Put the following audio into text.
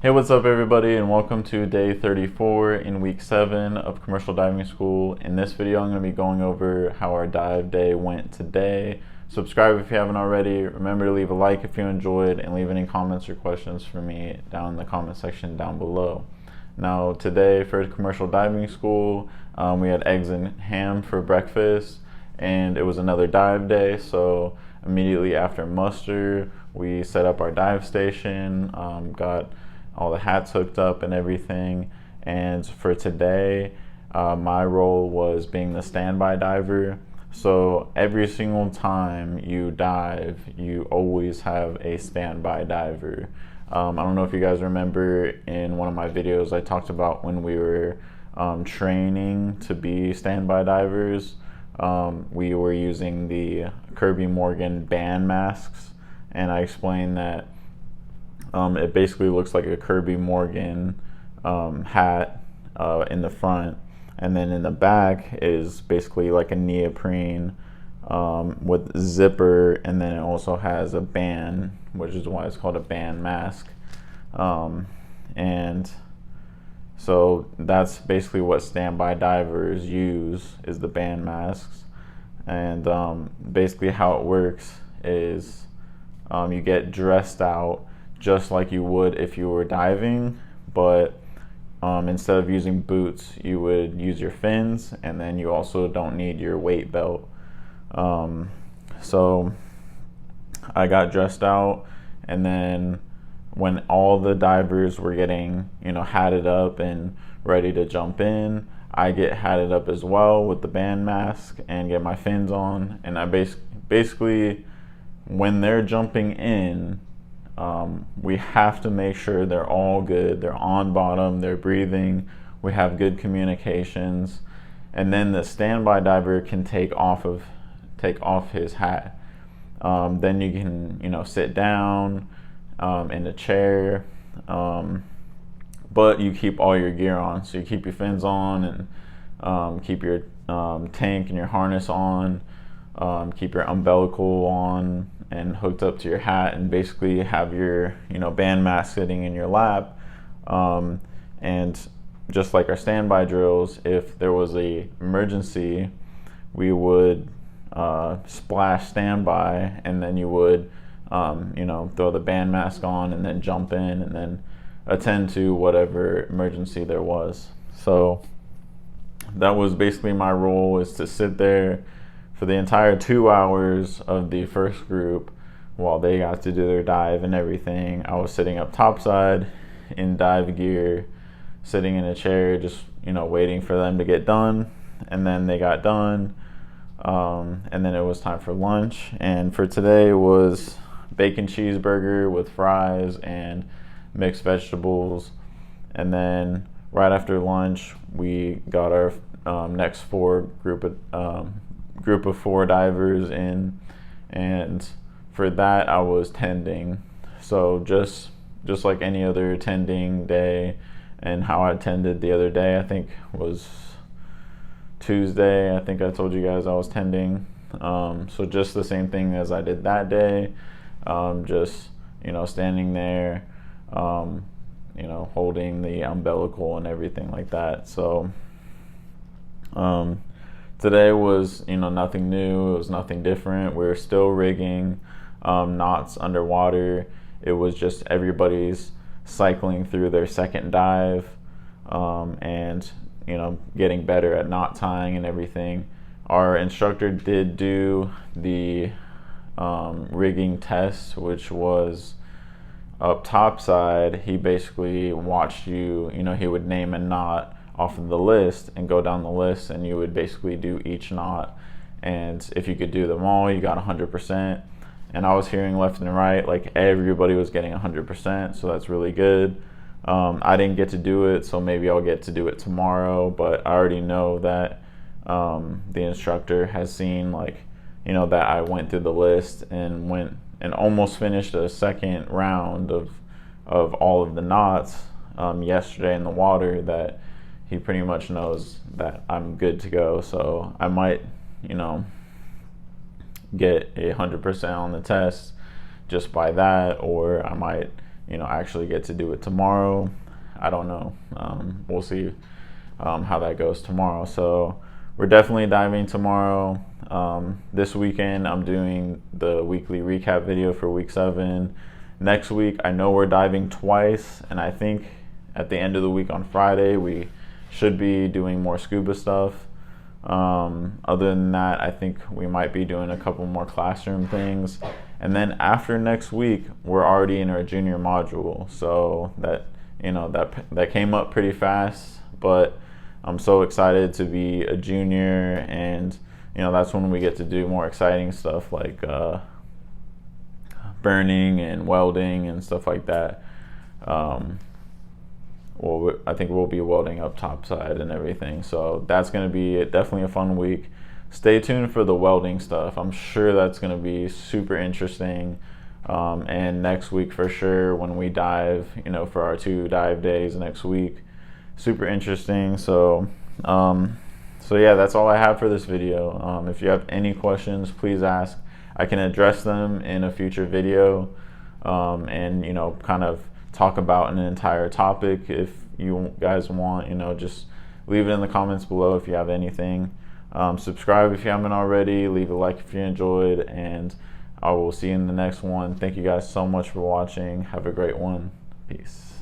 Hey, what's up, everybody, and welcome to day 34 in week 7 of commercial diving school. In this video, I'm going to be going over how our dive day went today. Subscribe if you haven't already. Remember to leave a like if you enjoyed, and leave any comments or questions for me down in the comment section down below. Now, today for commercial diving school, we had eggs and ham for breakfast, and it was another dive day. So immediately after muster, we set up our dive station, got all the hats hooked up and everything. And for today, my role was being the standby diver. So every single time you dive, you always have a standby diver. I don't know if you guys remember, in one of my videos I talked about when we were training to be standby divers. We were using the Kirby Morgan band masks, and I explained that it basically looks like a Kirby Morgan hat in the front, and then in the back is basically like a neoprene with zipper, and then it also has a band, which is why it's called a band mask. And so that's basically what standby divers use, is the band masks. And basically how it works is you get dressed out just like you would if you were diving, but instead of using boots, you would use your fins, and then you also don't need your weight belt. So I got dressed out, and then when all the divers were getting, hatted up and ready to jump in, I get hatted up as well with the band mask and get my fins on. And I basically, when they're jumping in, we have to make sure they're all good. They're on bottom, they're breathing, we have good communications, and then the standby diver can take off his hat. Then you can, sit down in a chair, but you keep all your gear on. So you keep your fins on, and keep your tank and your harness on, keep your umbilical on and hooked up to your hat, and basically have your band mask sitting in your lap. And just like our standby drills, if there was a emergency, we would splash standby, and then you would throw the band mask on and then jump in and then attend to whatever emergency there was. So that was basically my role, is to sit there for the entire 2 hours of the first group while they got to do their dive and everything. I was sitting up topside in dive gear, sitting in a chair, just waiting for them to get done. And then they got done, and then it was time for lunch. And for today, it was bacon cheeseburger with fries and mixed vegetables. And then right after lunch, we got our next group of 4 divers in, and for that I was tending. So just like any other tending day, and how I tended the other day, I think was Tuesday, I think I told you guys I was tending. So just the same thing as I did that day, just standing there, holding the umbilical and everything like that. So today was nothing new, it was nothing different. We were still rigging knots underwater. It was just everybody's cycling through their second dive, and getting better at knot tying and everything. Our instructor did do the rigging test, which was up topside. He basically watched you, he would name a knot off of the list and go down the list, and you would basically do each knot, and if you could do them all, you got 100%. And I was hearing left and right, like everybody was getting 100%, so that's really good. I didn't get to do it, so maybe I'll get to do it tomorrow, but I already know that the instructor has seen that I went through the list and went and almost finished a second round of all of the knots yesterday in the water, that he pretty much knows that I'm good to go. So I might, get 100% on the test just by that, or I might, actually get to do it tomorrow. I don't know. We'll see how that goes tomorrow. So we're definitely diving tomorrow. This weekend I'm doing the weekly recap video for week 7. Next week I know we're diving twice, and I think at the end of the week on Friday we should be doing more scuba stuff. Other than that, I think we might be doing a couple more classroom things. And then after next week, we're already in our junior module. So that came up pretty fast, but I'm so excited to be a junior, and that's when we get to do more exciting stuff like burning and welding and stuff like that. Well, I think we'll be welding up topside and everything. So that's going to be definitely a fun week. Stay tuned for the welding stuff. I'm sure that's going to be super interesting. And next week for sure, when we dive, for our 2 dive days next week, super interesting. So yeah, that's all I have for this video. If you have any questions, please ask. I can address them in a future video, and kind of talk about an entire topic if you guys want. Just leave it in the comments below if you have anything. Subscribe if you haven't already, leave a like if you enjoyed, and I will see you in the next one. Thank you guys so much for watching. Have a great one. Peace.